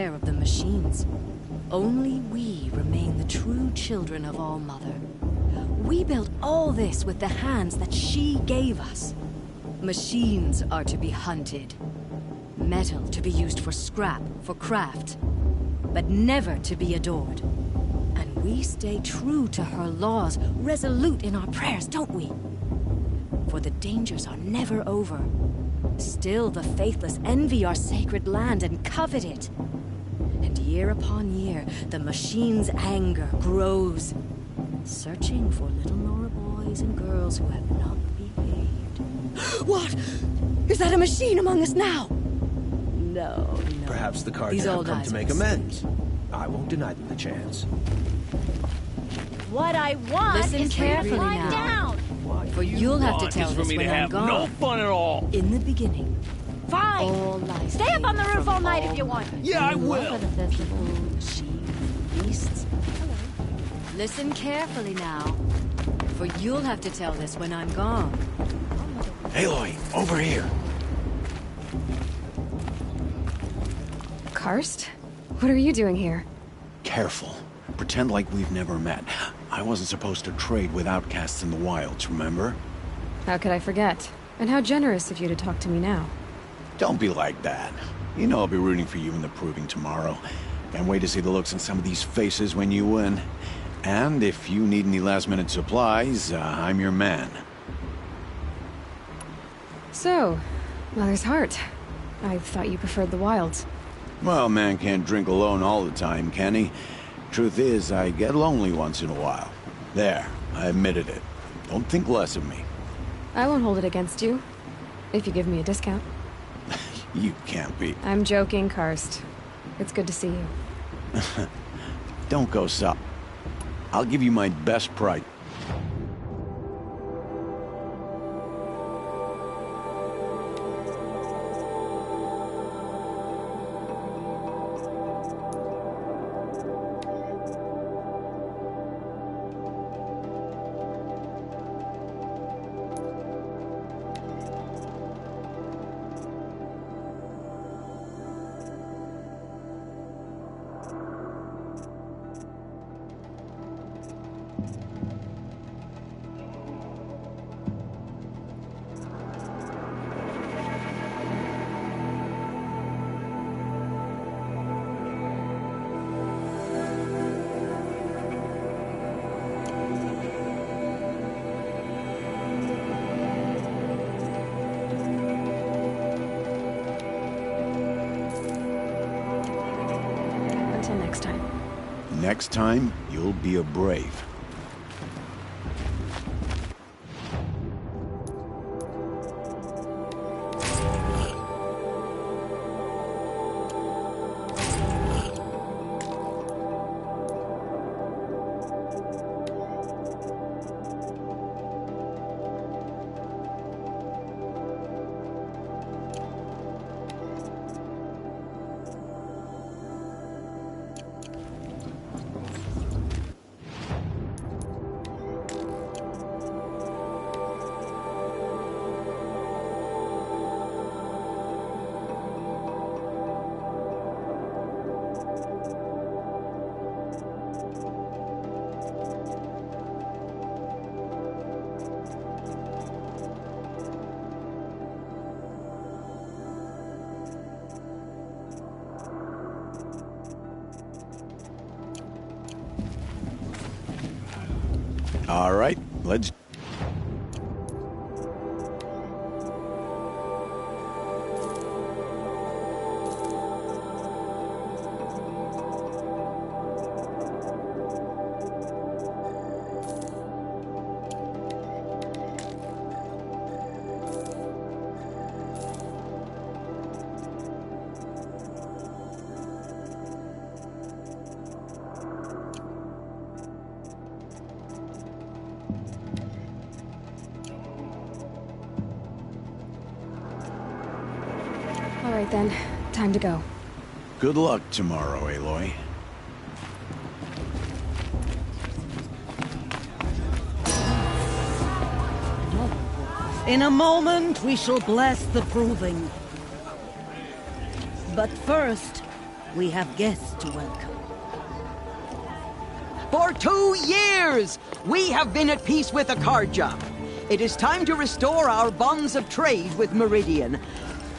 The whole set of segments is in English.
of the machines. Only we remain the true children of All-Mother. We built all this with the hands that she gave us. Machines are to be hunted. Metal to be used for scrap, for craft. But never to be adored. And we stay true to her laws, resolute in our prayers, don't we? For the dangers are never over. Still the faithless envy our sacred land and covet it. And year upon year, the machine's anger grows, searching for little Nora boys and girls who have not behaved. What? Is that a machine among us now? No. Perhaps the cards have come to make amends. I won't deny them the chance. What I want is for you to climb down. For you'll have to tell us when I'm gone. No fun at all. In the beginning. Fine. Stay up on the roof all night if you want. Yeah, I will. Beasts. Listen carefully now. For you'll have to tell this when I'm gone. Aloy, over here. Karst? What are you doing here? Careful. Pretend like we've never met. I wasn't supposed to trade with outcasts in the wilds, remember? How could I forget? And how generous of you to talk to me now. Don't be like that. You know I'll be rooting for you in the proving tomorrow. Can't wait to see the looks on some of these faces when you win. And if you need any last-minute supplies, I'm your man. So, Mother's Heart. I thought you preferred the wilds. Well, man can't drink alone all the time, can he? Truth is, I get lonely once in a while. There, I admitted it. Don't think less of me. I won't hold it against you. If you give me a discount. You can't be. I'm joking, Karst. It's good to see you. Don't go soft. I'll give you my best price. Next time, you'll be a brave. All right, let's... All right then, time to go. Good luck tomorrow, Aloy. In a moment, we shall bless the proving. But first, We have guests to welcome. For 2 years, we have been at peace with Akarja. It is time to restore our bonds of trade with Meridian.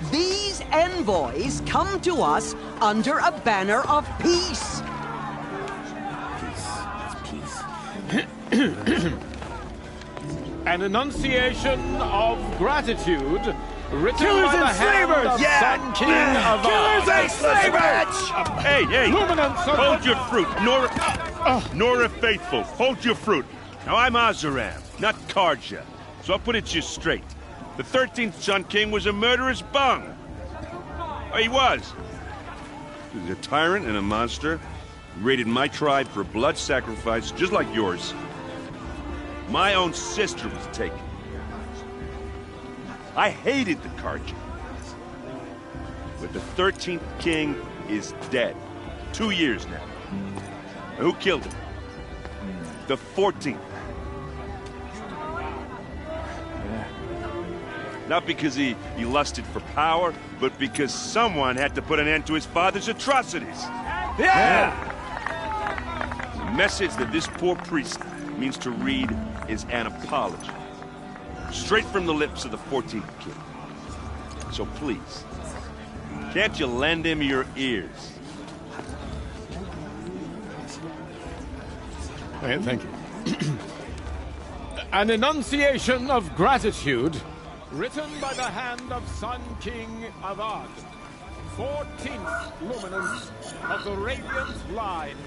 These envoys come to us under a banner of peace. An enunciation of gratitude written Killers by the and hand slavers! of Yeah! Sun King of Killers and slavers! Hey, hey! Luminance of Hold your fruit, Nora Faithful. Hold your fruit. Now I'm Azaram, not Karja, so I'll put it to you straight. The 13th Sun King was a murderous bung. Oh, he was. He was a tyrant and a monster. He raided my tribe for blood sacrifice, just like yours. My own sister was taken. I hated the Karja. But the 13th king is dead. 2 years now. And who killed him? The 14th. Not because he lusted for power, but because someone had to put an end to his father's atrocities. Yeah! The message that this poor priest means to read is an apology. Straight from the lips of the 14th king. So please, can't you lend him your ears? Thank you. An enunciation of gratitude written by the hand of Sun King Avad, 14th luminance of the Radiant Line.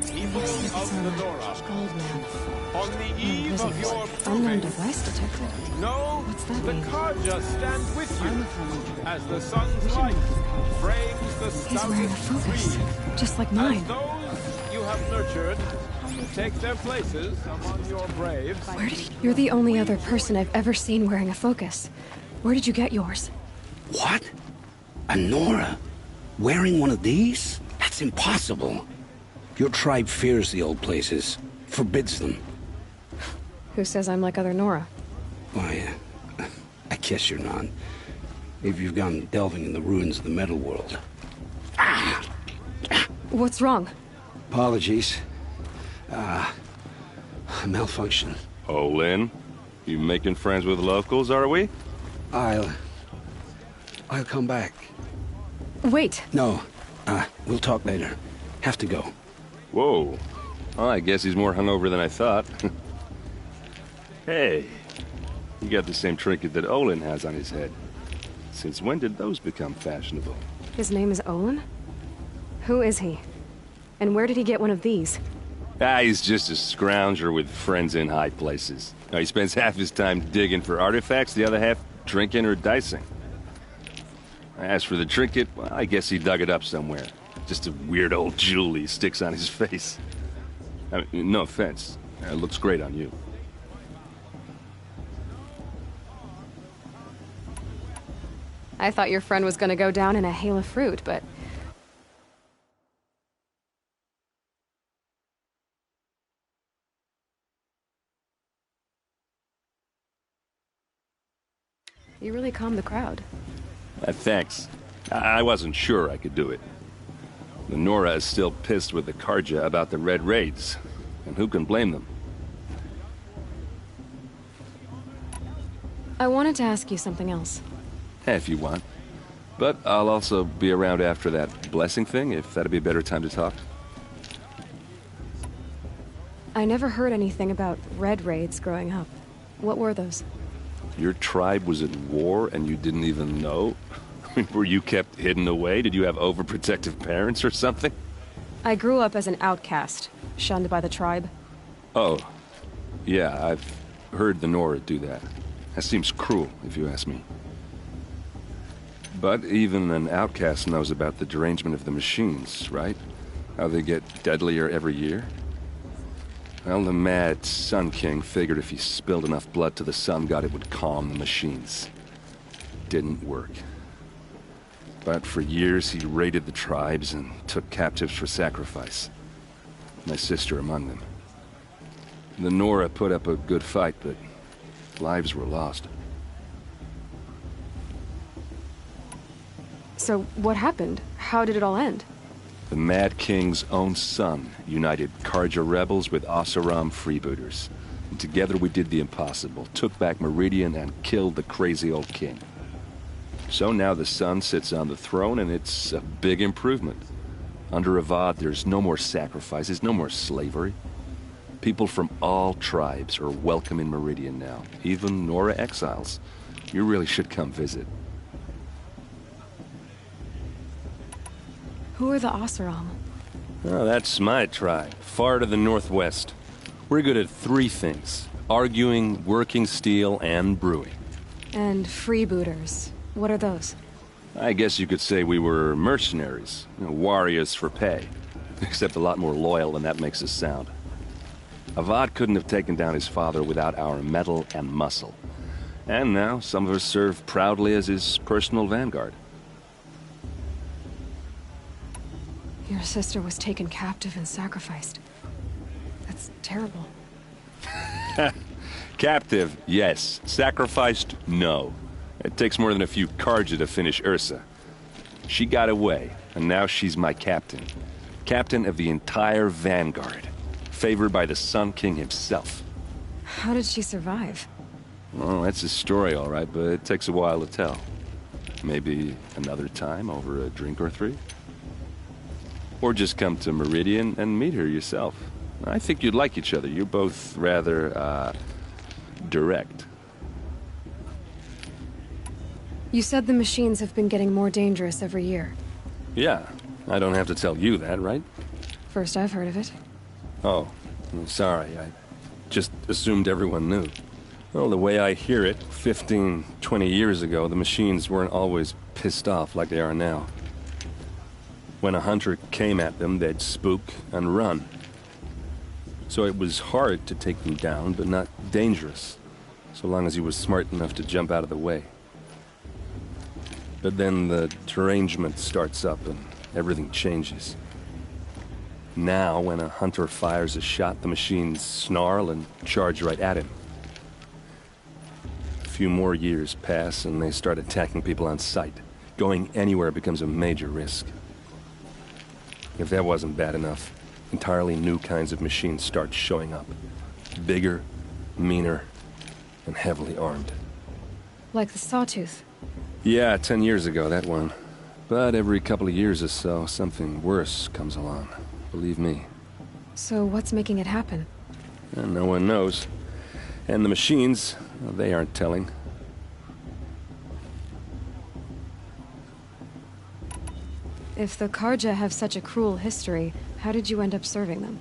People of the Nora, on the eve of your Unknown proving, device detected. know What's that the mean? Karja stand with you as the sun's light frames the He's wearing a stoutest focus, breeze. just like As mine. those you have nurtured take their places among your braves. Where did You're the only other person I've ever seen wearing a focus. Where did you get yours? What? A Nora? Wearing one of these? That's impossible. Your tribe fears the old places, forbids them. Who says I'm like other Nora? Why, I guess you're not. If you've gone delving in the ruins of the metal world. What's wrong? Apologies. Malfunction. Oh, Lynn, you making friends with locals, are we? I'll come back. Wait. No, we'll talk later. Have to go. Whoa. Well, I guess he's more hungover than I thought. Hey, you got the same trinket that Olin has on his head. Since when did those become fashionable? His name is Olin? Who is he? And where did he get one of these? He's just a scrounger with friends in high places. Now, he spends half his time digging for artifacts, the other half drinking or dicing. As for the trinket, well, I guess he dug it up somewhere. Just a weird old jewel he sticks on his face. I mean, no offense. It looks great on you. I thought your friend was gonna go down in a hail of fruit, but... You really calmed the crowd. Thanks. I wasn't sure I could do it. The Nora is still pissed with the Karja about the Red Raids. And who can blame them? I wanted to ask you something else. If you want. But I'll also be around after that blessing thing, if that'd be a better time to talk. I never heard anything about Red Raids growing up. What were those? Your tribe was at war and you didn't even know? I mean, were you kept hidden away? Did you have overprotective parents or something? I grew up as an outcast, shunned by the tribe. Oh. Yeah, I've heard the Nora do that. That seems cruel, if you ask me. But even an outcast knows about the derangement of the machines, right? How they get deadlier every year? Well, the mad Sun King figured if he spilled enough blood to the Sun God, it would calm the machines. Didn't work. But for years, he raided the tribes and took captives for sacrifice. My sister among them. The Nora put up a good fight, but lives were lost. So, what happened? How did it all end? The Mad King's own son united Karja rebels with Oseram freebooters. And together we did the impossible, took back Meridian and killed the crazy old king. So now the son sits on the throne, and it's a big improvement. Under Avad, there's no more sacrifices, no more slavery. People from all tribes are welcome in Meridian now, even Nora exiles. You really should come visit. Who are the Oseram? Oh, that's my tribe, far to the northwest. We're good at 3 things: arguing, working steel, and brewing. And freebooters. What are those? I guess you could say we were mercenaries, warriors for pay. Except a lot more loyal than that makes us sound. Avad couldn't have taken down his father without our metal and muscle. And now some of us serve proudly as his personal vanguard. Your sister was taken captive and sacrificed. That's terrible. Captive, yes. Sacrificed, no. It takes more than a few Karja to finish Ursa. She got away, and now she's my captain. Captain of the entire vanguard. Favored by the Sun King himself. How did she survive? Oh, that's a story, all right, but it takes a while to tell. Maybe another time over a drink or 3? Or just come to Meridian and meet her yourself. I think you'd like each other. You're both rather, direct. You said the machines have been getting more dangerous every year. Yeah, I don't have to tell you that, right? First I've heard of it. Oh, I'm sorry. I just assumed everyone knew. Well, the way I hear it, 15, 20 years ago, the machines weren't always pissed off like they are now. When a hunter came at them, they'd spook and run. So it was hard to take them down, but not dangerous, so long as he was smart enough to jump out of the way. But then the derangement starts up and everything changes. Now, when a hunter fires a shot, the machines snarl and charge right at him. A few more years pass and they start attacking people on sight. Going anywhere becomes a major risk. If that wasn't bad enough, entirely new kinds of machines start showing up. Bigger, meaner, and heavily armed. Like the Sawtooth? Yeah, 10 years ago, that one. But every couple of years or so, something worse comes along. Believe me. So what's making it happen? And no one knows. And the machines, well, they aren't telling. If the Karja have such a cruel history, how did you end up serving them?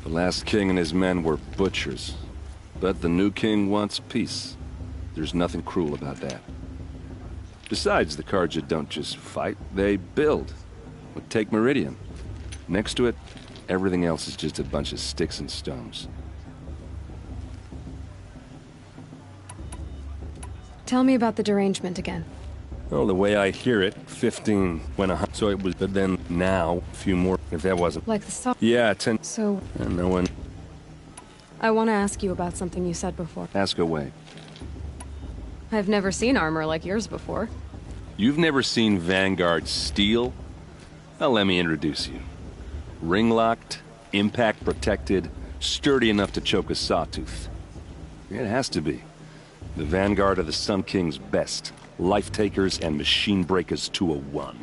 The last king and his men were butchers. But the new king wants peace. There's nothing cruel about that. Besides, the Karja don't just fight, they build. Well, take Meridian. Next to it, everything else is just a bunch of sticks and stones. Tell me about the derangement again. Well, the way I hear it, 15 when a so it was, but then now, a few more, if that wasn't. Like the Saw. Yeah, 10. So. And no one. I want to ask you about something you said before. Ask away. I've never seen armor like yours before. You've never seen Vanguard steel? Well, let me introduce you. Ring-locked, impact-protected, sturdy enough to choke a sawtooth. It has to be. The Vanguard of the Sun King's best. Life-takers and machine breakers to a 1.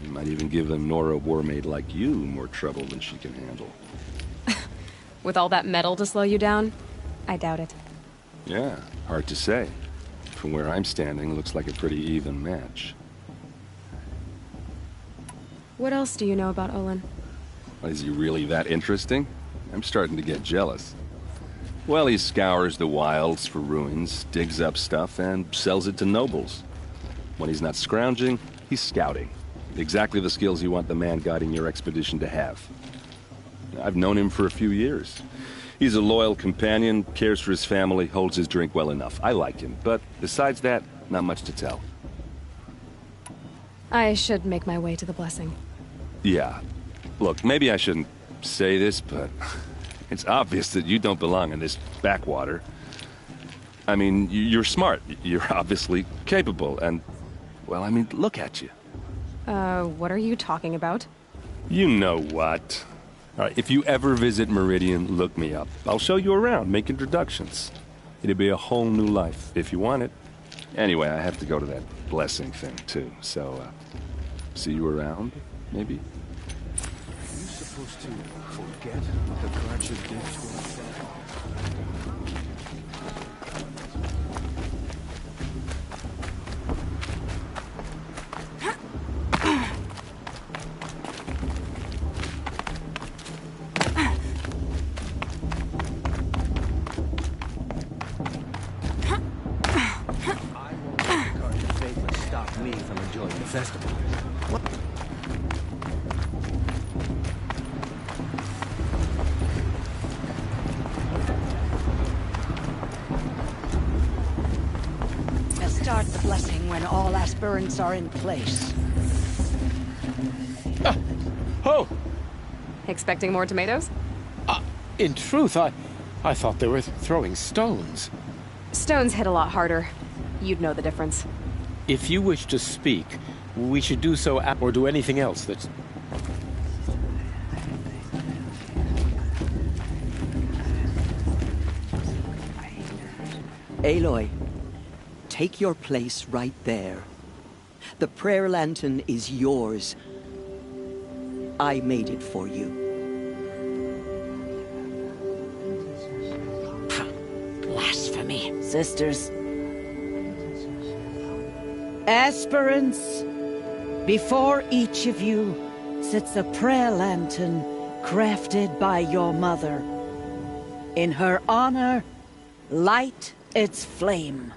You might even give a Nora warmaid like you more trouble than she can handle. With all that metal to slow you down? I doubt it. Yeah, hard to say. From where I'm standing, looks like a pretty even match. What else do you know about Olin? Is he really that interesting? I'm starting to get jealous. Well, he scours the wilds for ruins, digs up stuff, and sells it to nobles. When he's not scrounging, he's scouting. Exactly the skills you want the man guiding your expedition to have. I've known him for a few years. He's a loyal companion, cares for his family, holds his drink well enough. I like him, but besides that, not much to tell. I should make my way to the blessing. Yeah. Look, maybe I shouldn't say this, but it's obvious that you don't belong in this backwater. I mean, you're smart. You're obviously capable, and Well, I mean, look at you. What are you talking about? You know what. All right, if you ever visit Meridian, look me up. I'll show you around, make introductions. It'll be a whole new life, if you want it. Anyway, I have to go to that blessing thing, too. So, see you around, maybe? Are you supposed to forget what the Guardian did to us? Festival. What? Start the blessing when all aspirants are in place. Oh! Expecting more tomatoes? In truth, I thought they were throwing stones. Stones hit a lot harder. You'd know the difference. If you wish to speak, we should do so or do anything else that's... Aloy, take your place right there. The prayer lantern is yours. I made it for you. Blasphemy, sisters. Aspirants, before each of you sits a prayer lantern crafted by your mother. In her honor, light its flame.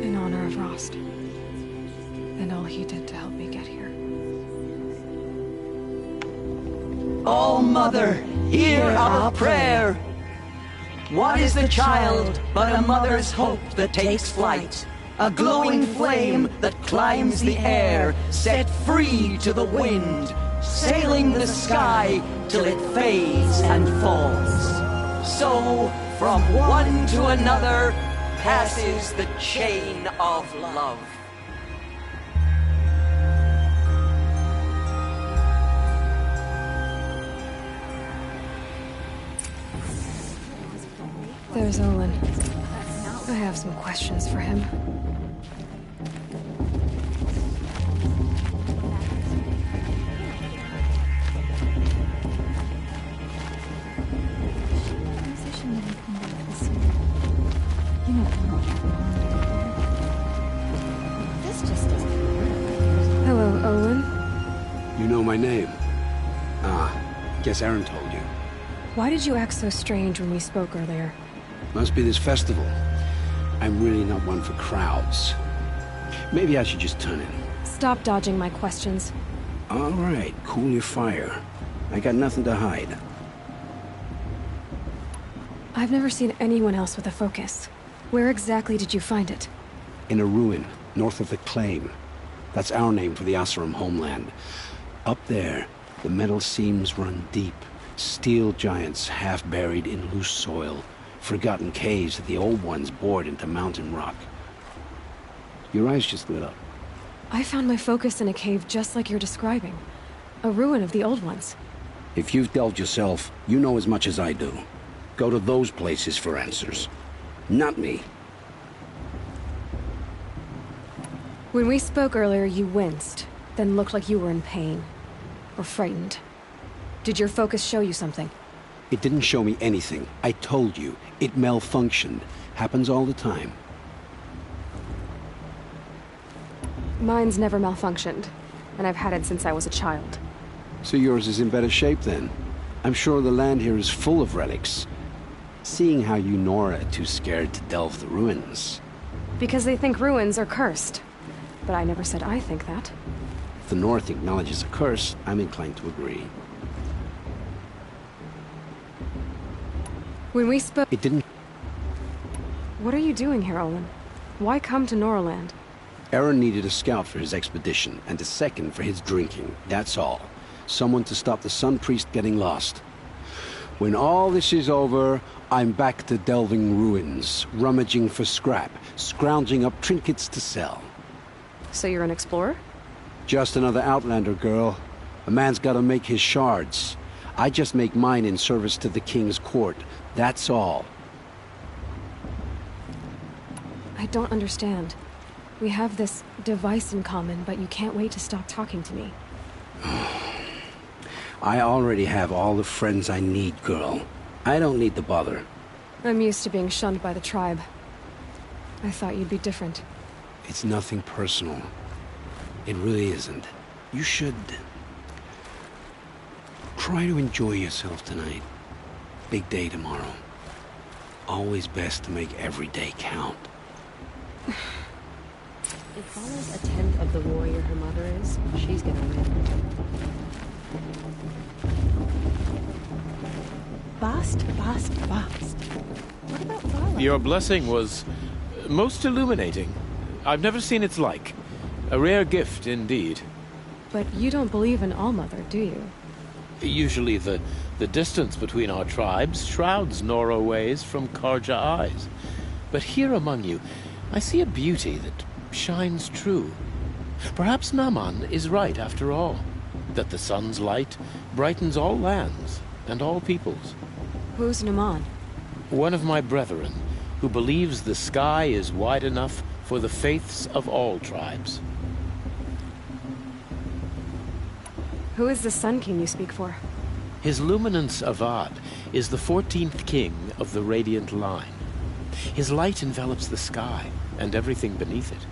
In honor of Rost, and all he did to help me get here. Oh, Mother, hear our prayer. What is the child but a mother's hope that takes flight? A glowing flame that climbs the air, set free to the wind, sailing the sky till it fades and falls. So, from one to another, passes the chain of love. There's Olin. I have some questions for him. Hello, Olin. You know my name? Guess Aaron told you. Why did you act so strange when we spoke earlier? Must be this festival. I'm really not one for crowds. Maybe I should just turn in. Stop dodging my questions. All right, cool your fire. I got nothing to hide. I've never seen anyone else with a focus. Where exactly did you find it? In a ruin, north of the Claim. That's our name for the Asuram homeland. Up there, the metal seams run deep. Steel giants half buried in loose soil. Forgotten caves that the old ones bored into mountain rock. Your eyes just lit up. I found my focus in a cave just like you're describing. A ruin of the old ones. If you've delved yourself, you know as much as I do. Go to those places for answers. Not me. When we spoke earlier, you winced, then looked like you were in pain. Or frightened. Did your focus show you something? It didn't show me anything. I told you. It malfunctioned. Happens all the time. Mine's never malfunctioned, and I've had it since I was a child. So yours is in better shape then? I'm sure the land here is full of relics. Seeing how you Nora are too scared to delve the ruins. Because they think ruins are cursed. But I never said I think that. If the North acknowledges a curse, I'm inclined to agree. When we spoke... It didn't... What are you doing here, Olin? Why come to Noraland? Aaron needed a scout for his expedition, and a second for his drinking. That's all. Someone to stop the Sun Priest getting lost. When all this is over, I'm back to delving ruins, rummaging for scrap, scrounging up trinkets to sell. So you're an explorer? Just another Outlander, girl. A man's gotta make his shards. I just make mine in service to the King's court. That's all. I don't understand. We have this device in common, but you can't wait to stop talking to me. I already have all the friends I need, girl. I don't need the bother. I'm used to being shunned by the tribe. I thought you'd be different. It's nothing personal. It really isn't. You should... try to enjoy yourself tonight. Big day tomorrow. Always best to make every day count. If Vala's a tenth of the warrior her mother is, she's gonna win. Fast, fast, fast. What about Vala? Your blessing was most illuminating. I've never seen its like. A rare gift indeed. But you don't believe in Allmother, do you? Usually the distance between our tribes shrouds Nora ways from Karja eyes. But here among you, I see a beauty that shines true. Perhaps Naman is right after all, that the sun's light brightens all lands and all peoples. Who's Naman? One of my brethren, who believes the sky is wide enough for the faiths of all tribes. Who is the Sun King you speak for? His Luminance Avad is the 14th king of the Radiant Line. His light envelops the sky and everything beneath it.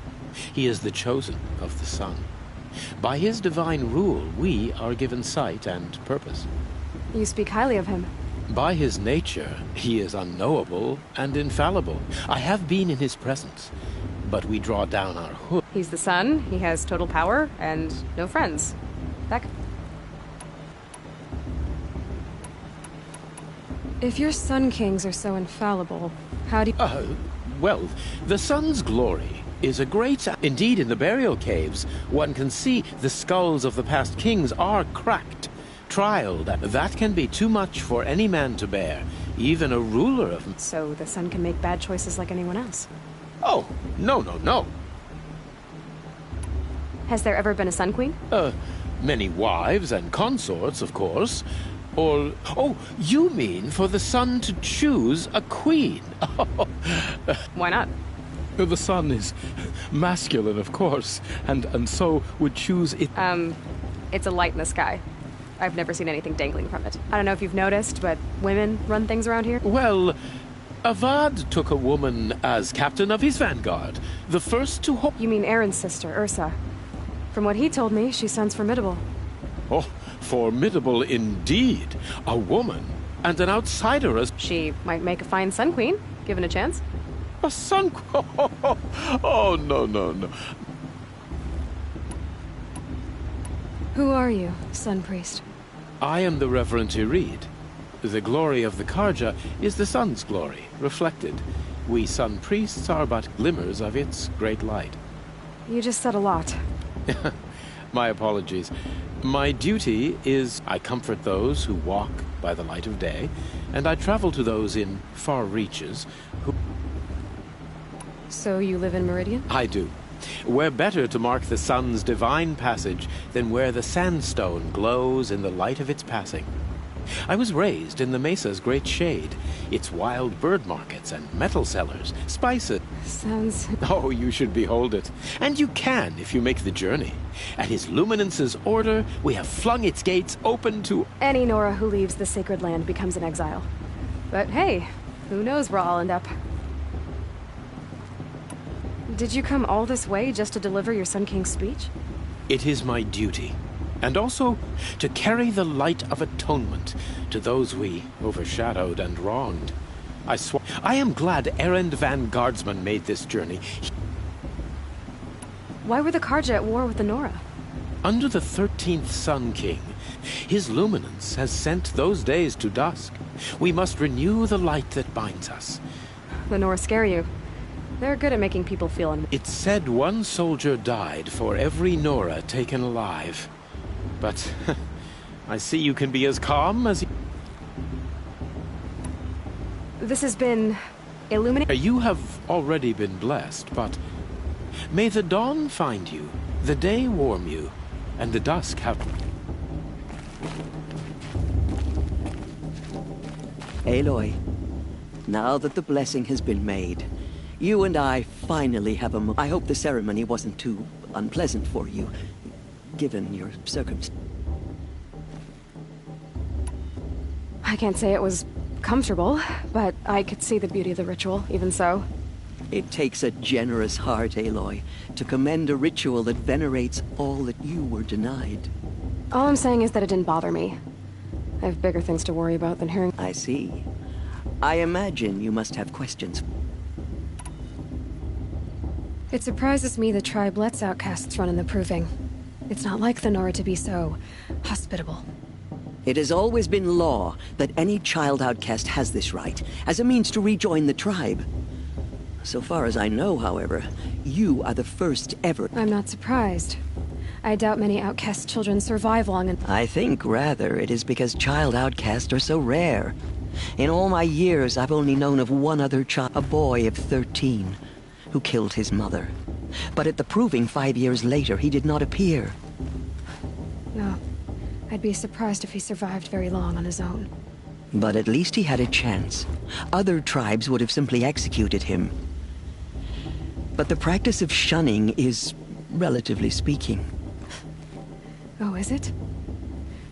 He is the chosen of the sun. By his divine rule, we are given sight and purpose. You speak highly of him. By his nature, he is unknowable and infallible. I have been in his presence, but we draw down our hood. He's the sun, he has total power, and no friends. Beck? If your Sun Kings are so infallible, how do you... Well, the sun's glory is a great... Indeed, in the burial caves, one can see the skulls of the past kings are cracked, trialed. That can be too much for any man to bear, even a ruler of... So the sun can make bad choices like anyone else? Oh, no. Has there ever been a Sun Queen? Many wives and consorts, of course. Or... Oh, you mean for the sun to choose a queen? Why not? The sun is masculine, of course, and so would choose it... It's a light in the sky. I've never seen anything dangling from it. I don't know if you've noticed, but women run things around here. Well, Avad took a woman as captain of his vanguard. The first to hope... You mean Aaron's sister, Ursa. From what he told me, she sounds formidable. Oh, formidable indeed. A woman, and an outsider as... She might make a fine Sun Queen, given a chance. A Sun Queen? Oh, no. Who are you, Sun Priest? I am the Reverend Irid. The glory of the Karja is the sun's glory, reflected. We Sun Priests are but glimmers of its great light. You just said a lot. My apologies. My duty is I comfort those who walk by the light of day, and I travel to those in far reaches who... So you live in Meridian? I do. Where better to mark the sun's divine passage than where the sandstone glows in the light of its passing. I was raised in the mesa's great shade, its wild bird markets and metal cellars, spices. Sounds... Oh, you should behold it. And you can if you make the journey. At his luminance's order, we have flung its gates open to... Any Nora who leaves the sacred land becomes an exile. But hey, who knows where I'll end up. Did you come all this way just to deliver your Sun King's speech? It is my duty. And also to carry the light of atonement to those we overshadowed and wronged. I am glad Erend Van Guardsman made this journey. Why were the Karja at war with the Nora? Under the 13th Sun King, his luminance has sent those days to dusk. We must renew the light that binds us. The Nora scare you. They're good at making people feel... It's said one soldier died for every Nora taken alive. But I see you can be as calm as... This has been... illuminating. You have already been blessed, but... may the dawn find you, the day warm you, and the dusk have... Aloy, now that the blessing has been made, you and I finally have a I hope the ceremony wasn't too unpleasant for you, given your circumstances. I can't say it was comfortable, but I could see the beauty of the ritual, even so. It takes a generous heart, Aloy, to commend a ritual that venerates all that you were denied. All I'm saying is that it didn't bother me. I have bigger things to worry about than hearing... I see. I imagine you must have questions. It surprises me the tribe lets outcasts run in the Proving. It's not like the Nora to be so... hospitable. It has always been law that any child outcast has this right, as a means to rejoin the tribe. So far as I know, however, you are the first ever... I'm not surprised. I doubt many outcast children survive long and... I think, rather, it is because child outcasts are so rare. In all my years, I've only known of one other child, a boy of 13, who killed his mother. But at the Proving 5 years later, he did not appear. No. I'd be surprised if he survived very long on his own. But at least he had a chance. Other tribes would have simply executed him. But the practice of shunning is, relatively speaking... Oh, is it?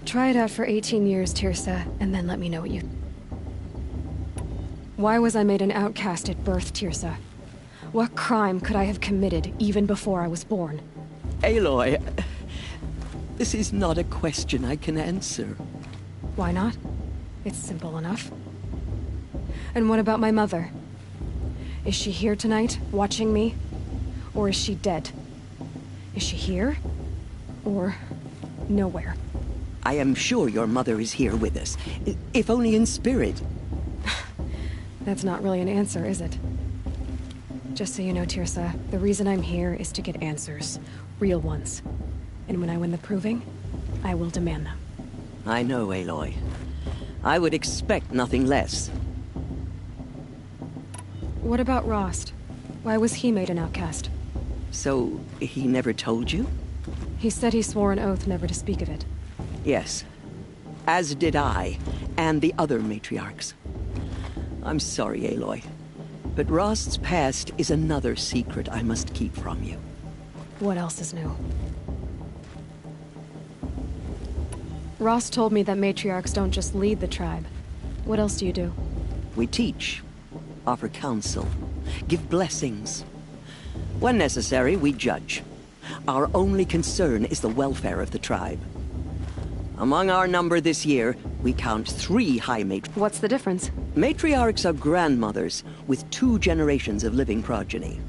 Try it out for 18 years, Tirsa, and then let me know what you... Why was I made an outcast at birth, Tirsa? What crime could I have committed even before I was born? Aloy, this is not a question I can answer. Why not? It's simple enough. And what about my mother? Is she here tonight, watching me? Or is she dead? Is she here? Or... nowhere? I am sure your mother is here with us, if only in spirit. That's not really an answer, is it? Just so you know, Tirsa, the reason I'm here is to get answers. Real ones. And when I win the Proving, I will demand them. I know, Aloy. I would expect nothing less. What about Rost? Why was he made an outcast? So, he never told you? He said he swore an oath never to speak of it. Yes. As did I, and the other matriarchs. I'm sorry, Aloy, but Rost's past is another secret I must keep from you. What else is new? Rost told me that matriarchs don't just lead the tribe. What else do you do? We teach, offer counsel, give blessings. When necessary, we judge. Our only concern is the welfare of the tribe. Among our number this year, we count 3 high matriarchs. What's the difference? Matriarchs are grandmothers with 2 generations of living progeny.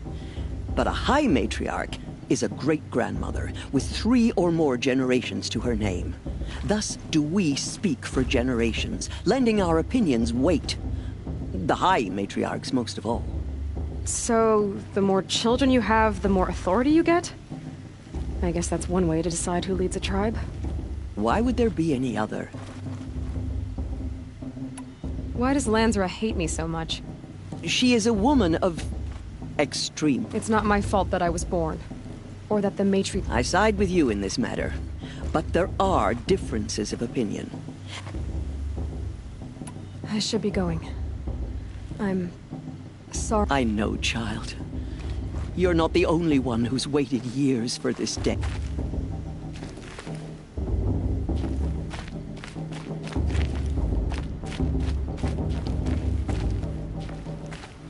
But a high matriarch is a great-grandmother with 3 or more generations to her name. Thus do we speak for generations, lending our opinions weight. The high matriarchs most of all. So, the more children you have, the more authority you get? I guess that's one way to decide who leads a tribe. Why would there be any other? Why does Lansra hate me so much? She is a woman of extreme. It's not my fault that I was born. Or that the matri... I side with you in this matter. But there are differences of opinion. I should be going. I'm... sorry. I know, child. You're not the only one who's waited years for this day.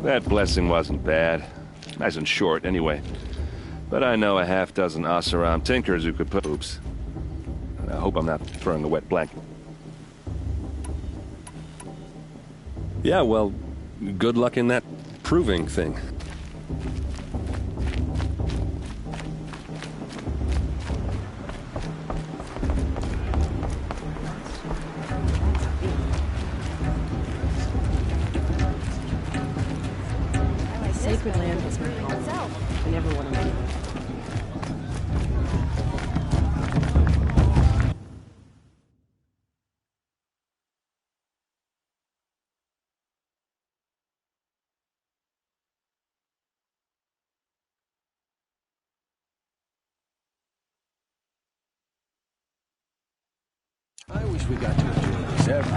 That blessing wasn't bad. Nice and short, anyway. But I know a half-dozen Oseram tinkers who could put... Oops. I hope I'm not throwing a wet blanket. Yeah, well, good luck in that proving thing. Sacred land was my home. I never want to leave. least we got to enjoy this every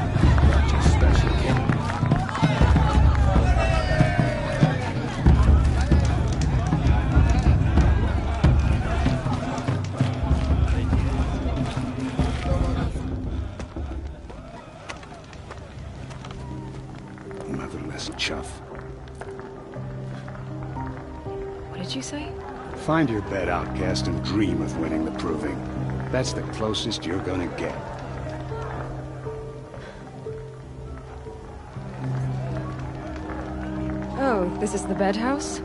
not just special king. Motherless chuff. What did you say? Find your bed, outcast, and dream of winning the proving. That's the closest you're gonna get. Oh, this is the bed house?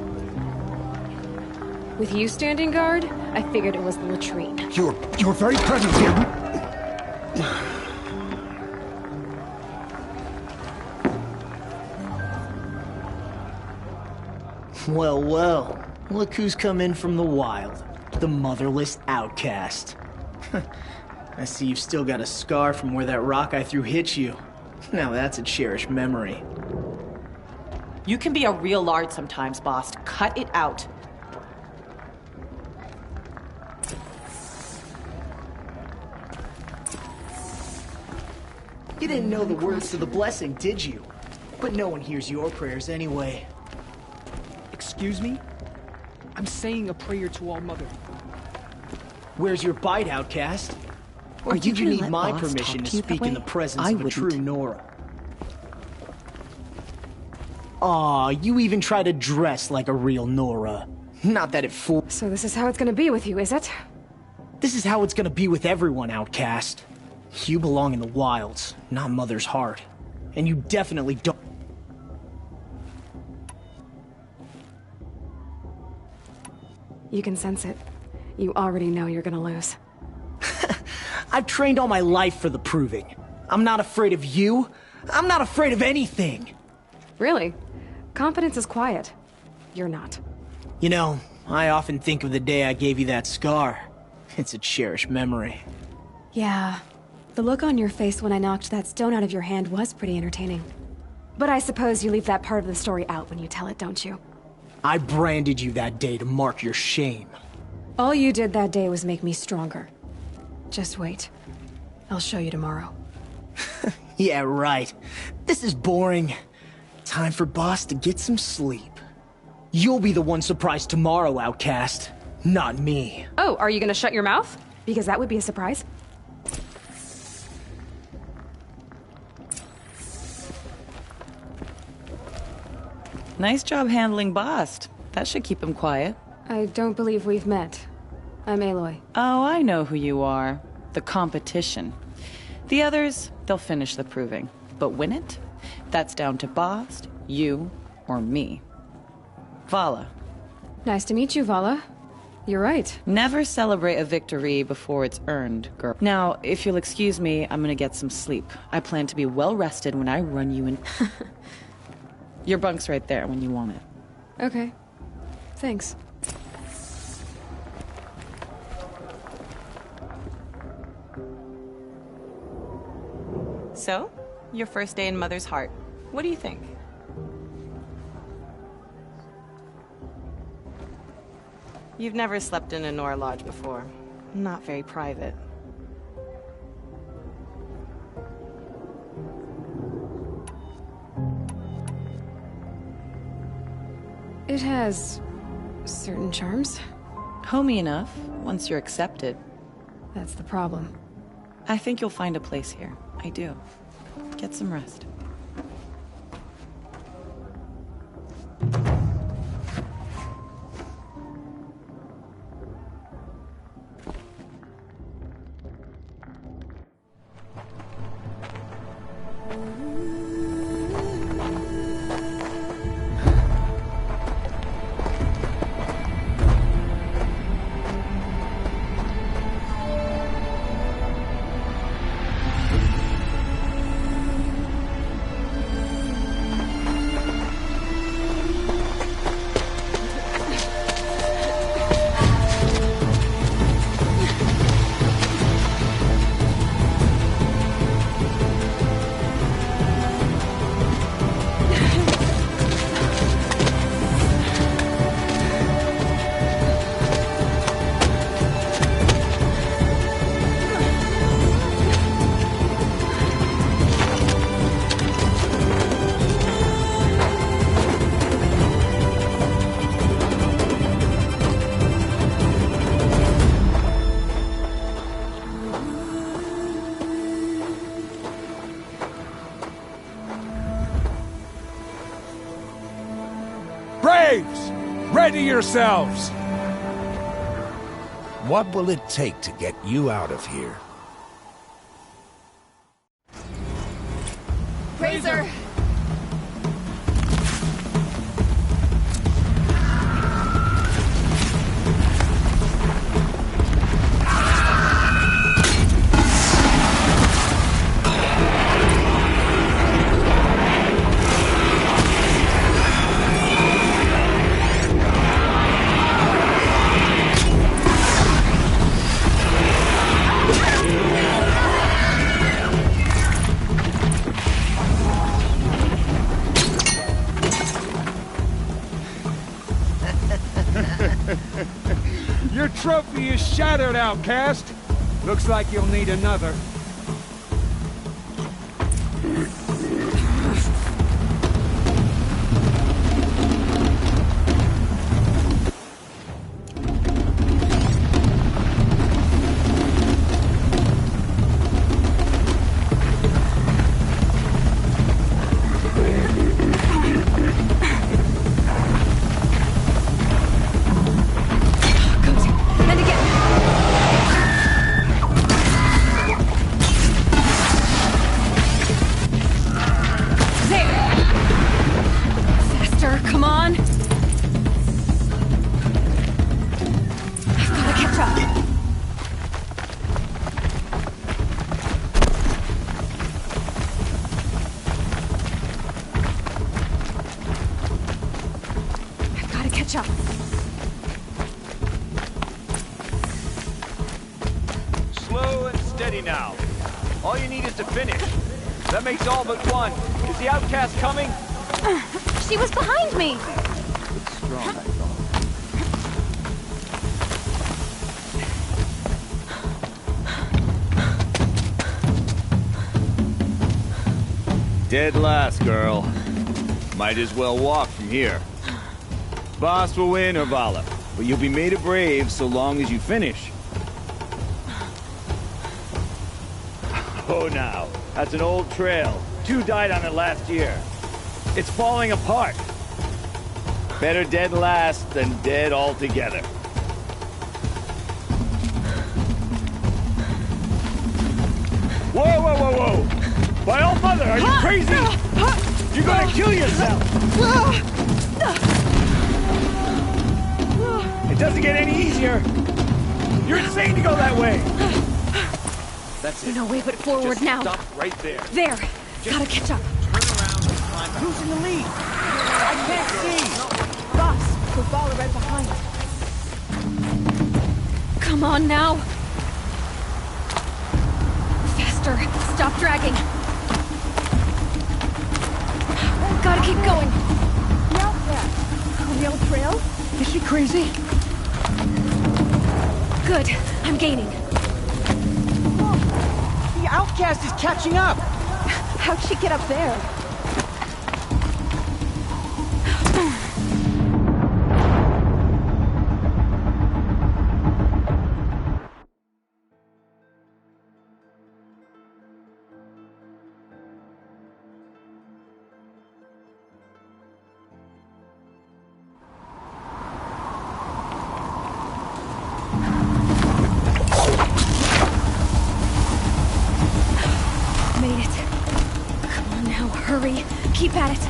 With you standing guard, I figured it was the latrine. Your very presence here. Well, well. Look who's come in from the wild. The motherless outcast. I see you've still got a scar from where that rock I threw hit you. Now that's a cherished memory. You can be a real lard sometimes, boss. Cut it out. You didn't know the words to the blessing, did you? But no one hears your prayers anyway. Excuse me? I'm saying a prayer to All Mother. Where's your bite, outcast? Or did you need my permission to speak in the presence of a true Nora? Aw, you even try to dress like a real Nora. Not that it fools. So this is how it's gonna be with you, is it? This is how it's gonna be with everyone, outcast. You belong in the wilds, not Mother's heart. And you definitely don't. You can sense it. You already know you're gonna lose. I've trained all my life for the proving. I'm not afraid of you. I'm not afraid of anything. Really? Confidence is quiet. You're not. You know, I often think of the day I gave you that scar. It's a cherished memory. Yeah. The look on your face when I knocked that stone out of your hand was pretty entertaining. But I suppose you leave that part of the story out when you tell it, don't you? I branded you that day to mark your shame. All you did that day was make me stronger. Just wait. I'll show you tomorrow. Yeah, right. This is boring. Time for Boss to get some sleep. You'll be the one surprised tomorrow, outcast. Not me. Oh, are you gonna shut your mouth? Because that would be a surprise. Nice job handling Bast. That should keep him quiet. I don't believe we've met. I'm Aloy. Oh, I know who you are. The competition. The others, they'll finish the proving. But win it? That's down to Bast, you, or me. Vala. Nice to meet you, Vala. You're right. Never celebrate a victory before it's earned, girl. Now, if you'll excuse me, I'm gonna get some sleep. I plan to be well rested when I run you in. Your bunk's right there when you want it. Okay. Thanks. So, your first day in Mother's heart. What do you think? You've never slept in a Nora lodge before. Not very private. It has certain charms. Homey enough, once you're accepted. That's the problem. I think you'll find a place here. I do. Get some rest. Braves, ready yourselves! What will it take to get you out of here? Razor! Your trophy is shattered, outcast. Looks like you'll need another. Slow and steady now. All you need is to finish. That makes all but one. Is the outcast coming? She was behind me! It's strong, I thought. Dead last, girl. Might as well walk from here. Boss will win, Urvala, but you'll be made a brave so long as you finish. Oh, now, that's an old trail. 2 died on it last year. It's falling apart. Better dead last than dead altogether. Whoa, whoa, whoa, whoa! By all mother, are you crazy? You're gonna kill yourself! It doesn't get any easier! You're insane to go that way! That's it. No way but forward Just now. Stop right there. There! Gotta catch up. Turn around and climb back. Who's in the lead? I can't see! Boss, Urvala right behind. Come on now! Faster! Stop dragging! Gotta keep going! The outcast! On the old trail? Is she crazy? Good. I'm gaining. The outcast is catching up! How'd she get up there? Made it. Come on now, hurry. Keep at it.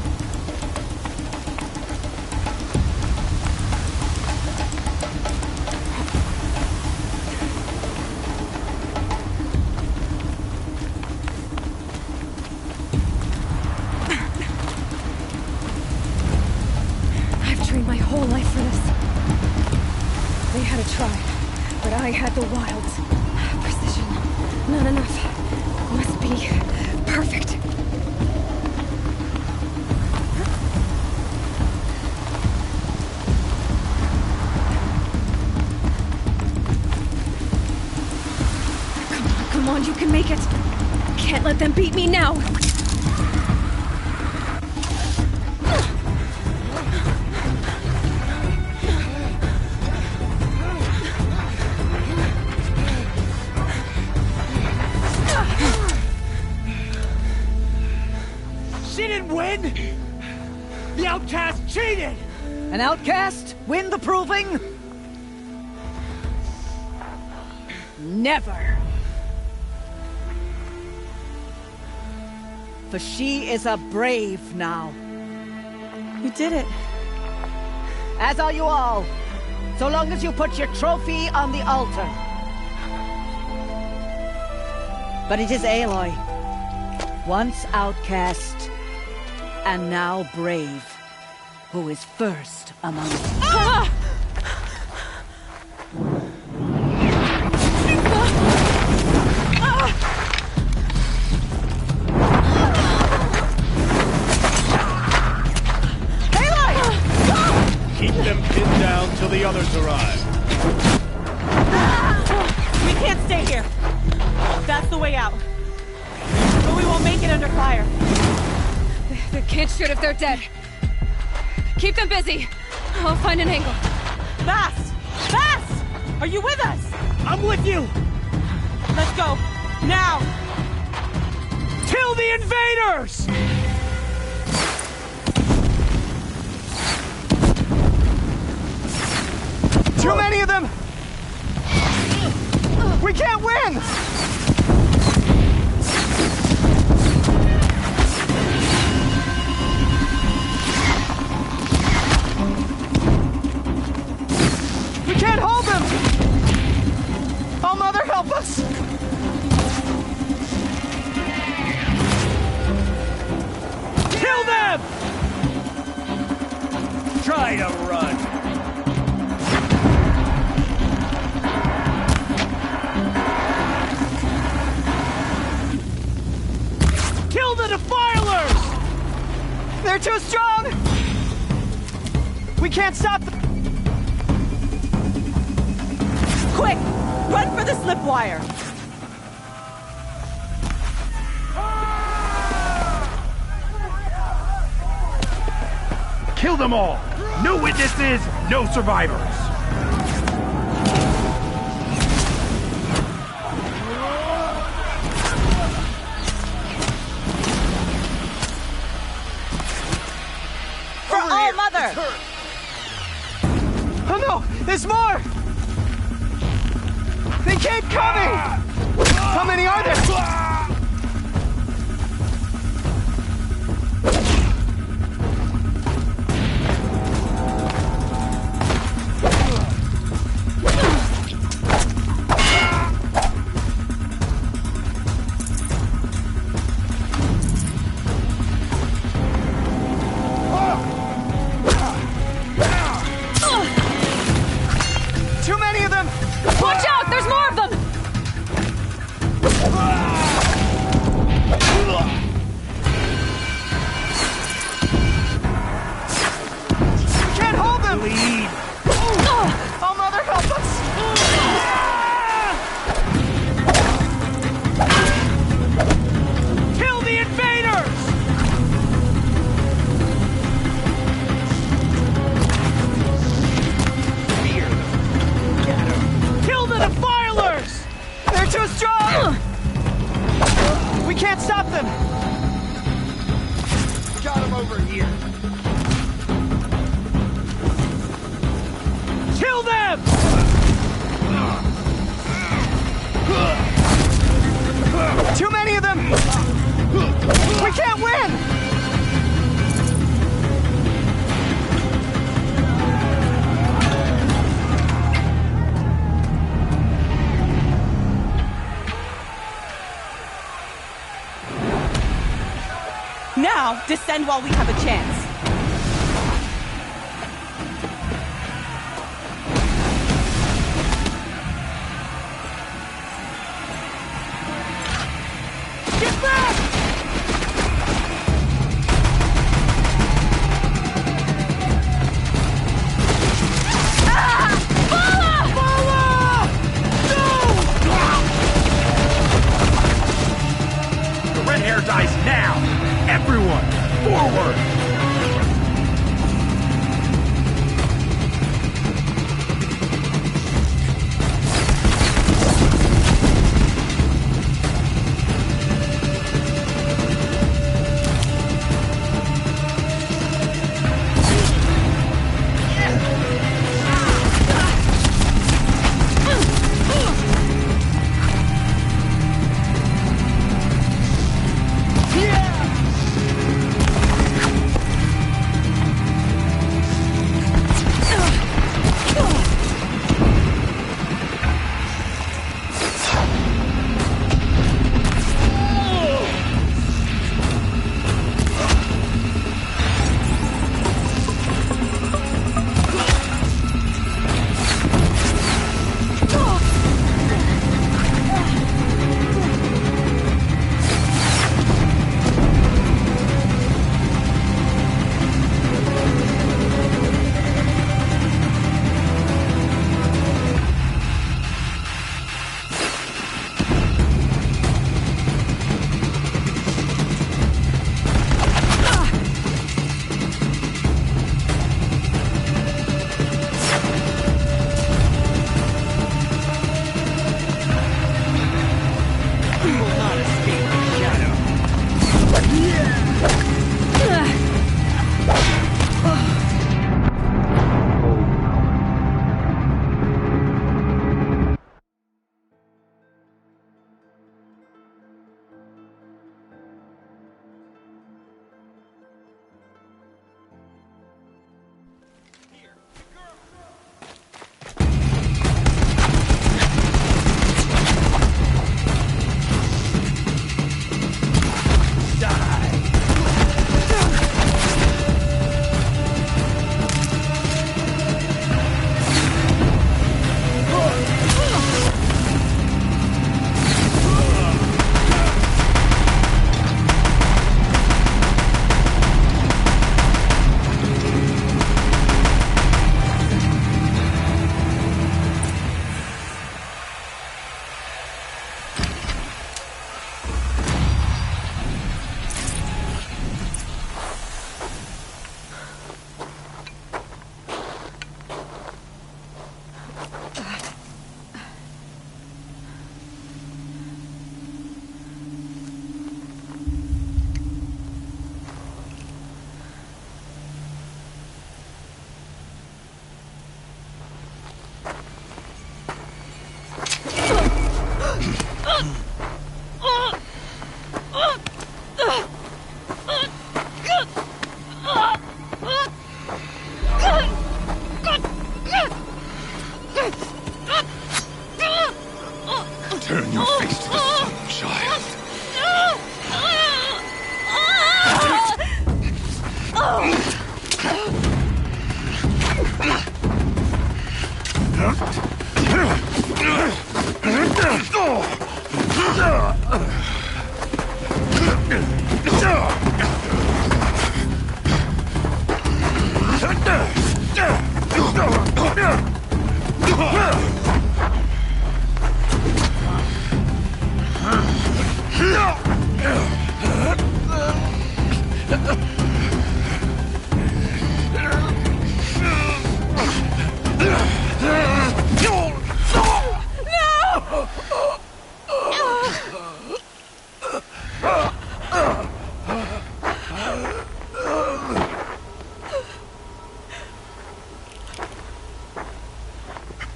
I've trained my whole life for this. They had a tribe, but I had the wilds. Precision. Not enough. Must be perfect. Come on, you can make it. Can't let them beat me now. She didn't win! The outcast cheated! An outcast win the proving? Never. For she is a brave now. You did it. As are you all. So long as you put your trophy on the altar. But it is Aloy, once outcast, and now brave, who is first among us. Ah! Keep them pinned down till the others arrive. We can't stay here. That's the way out. But we won't make it under fire. They can't shoot if they're dead. Keep them busy. I'll find an angle. Fast! Fast! Are you with us? I'm with you! Let's go. Now! Kill the invaders! Too many of them! We can't win! We can't hold them! Oh, Mother, help us! Kill them! Try to run. Kill the defilers! They're too strong! We can't stop them! Quick! Run for the slip wire! Kill them all! No witnesses, no survivors! For All Mother! Oh no! There's more! They keep coming! How many are there? Too many of them! Watch out! There's more of them! We can't hold them! Bleed! Oh, Mother, help us! Kill the invaders! Kill the defilers! They're too strong! We can't stop them! Got him over here. Kill them! Too many of them! We can't win! Now, descend while we have a chance. Get back! The red hair dies now! Everyone, forward!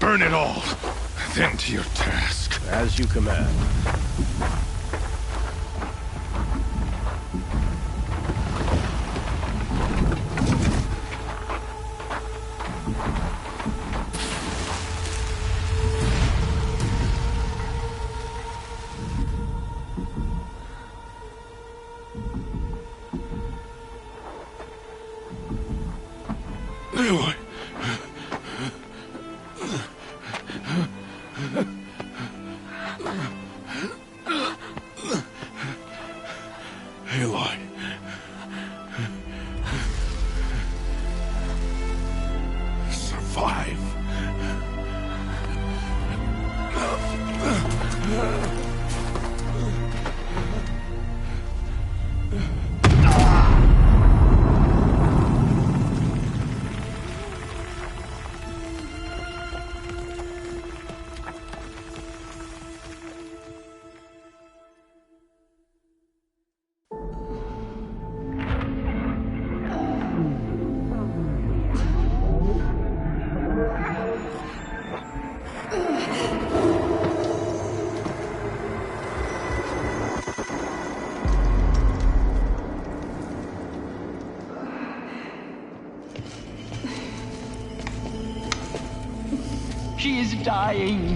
Burn it all, then to your task. As you command. Aloy. Aloy. Survive. She is dying.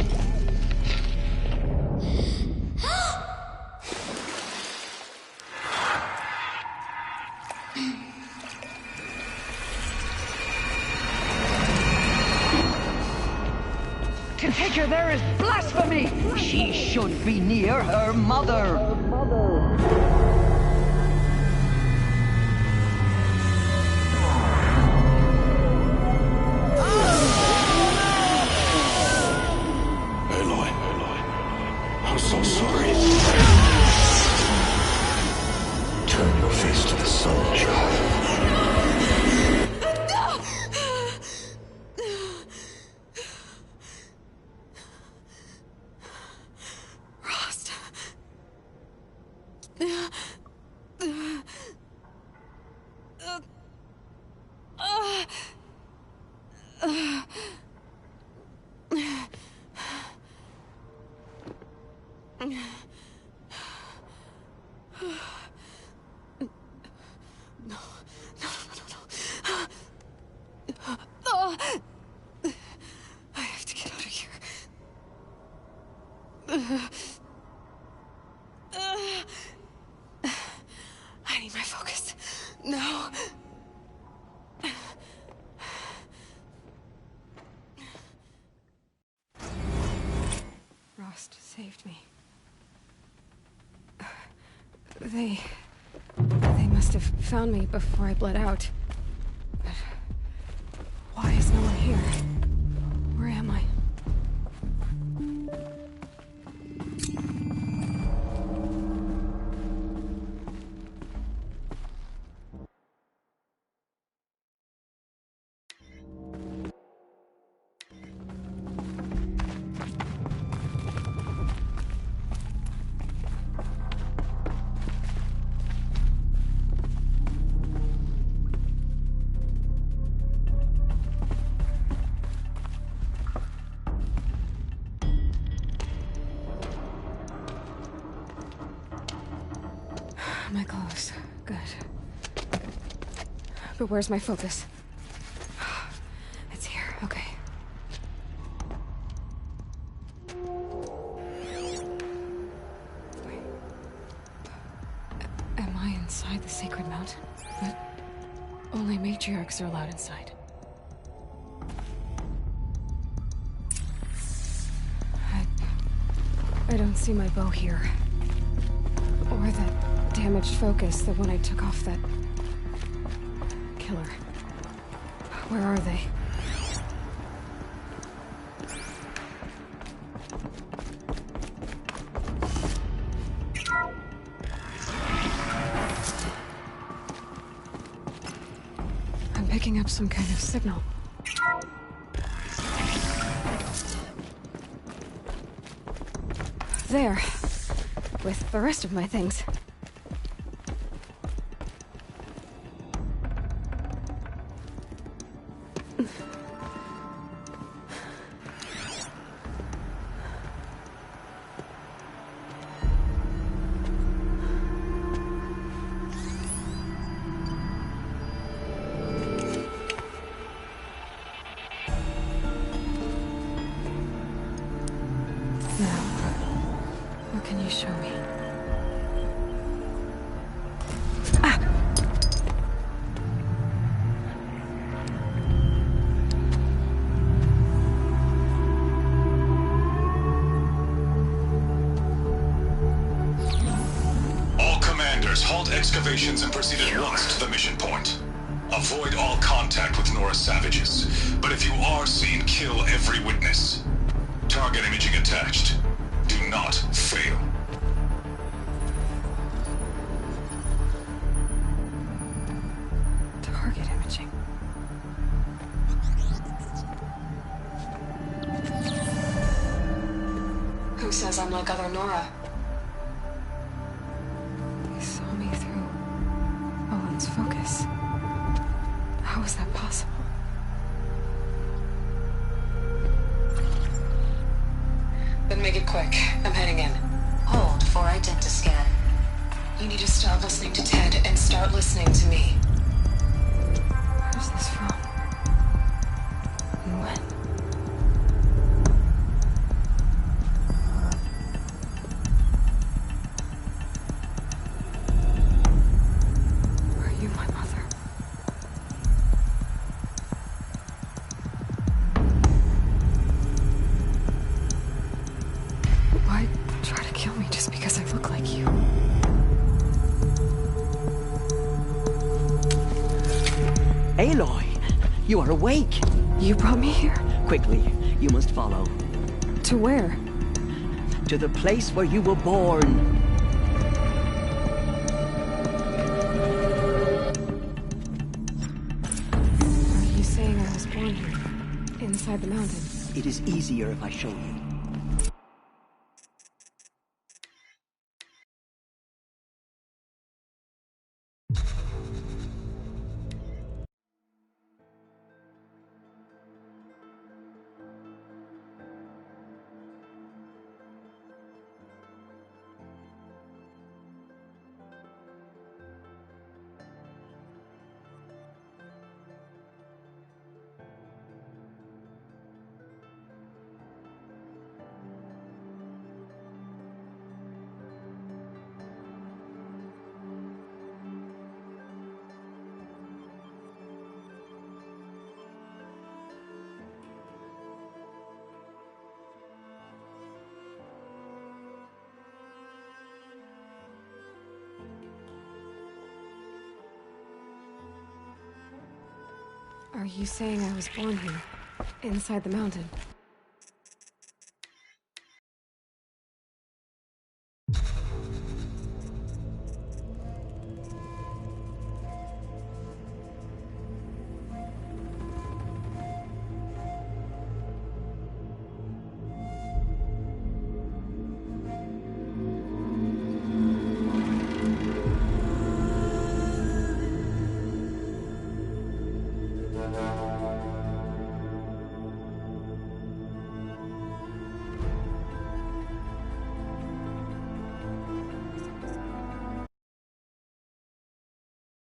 To take her there is blasphemy. She should be near her mother. I'm so sorry. Turn your face to the sun, child. Rost. I have to get out of here. I need my focus. No. Rost saved me. They must have found me before I bled out. But why is no one here? Where am I? My clothes. Good. But where's my focus? It's here. Okay. Wait. Am I inside the sacred mountain? But only matriarchs are allowed inside. I don't see my bow here. Or that damaged focus, the one I took off that... killer. Where are they? I'm picking up some kind of signal. There. With the rest of my things. Excavations and proceed at once to the mission point. Avoid all contact with Nora savages, but if you are seen, kill every witness. Target imaging attached. Do not fail. Target imaging. Who says I'm like other Nora? Focus. How is that possible? Then make it quick. I'm heading in. Hold for identiscan. You need to stop listening to Ted and start listening to me. Where's this from? And when? Aloy, you are awake. You brought me here? Quickly, you must follow. To where? To the place where you were born. Are you saying I was born here? Inside the mountain? It is easier if I show you. Are you saying I was born here? Inside the mountain?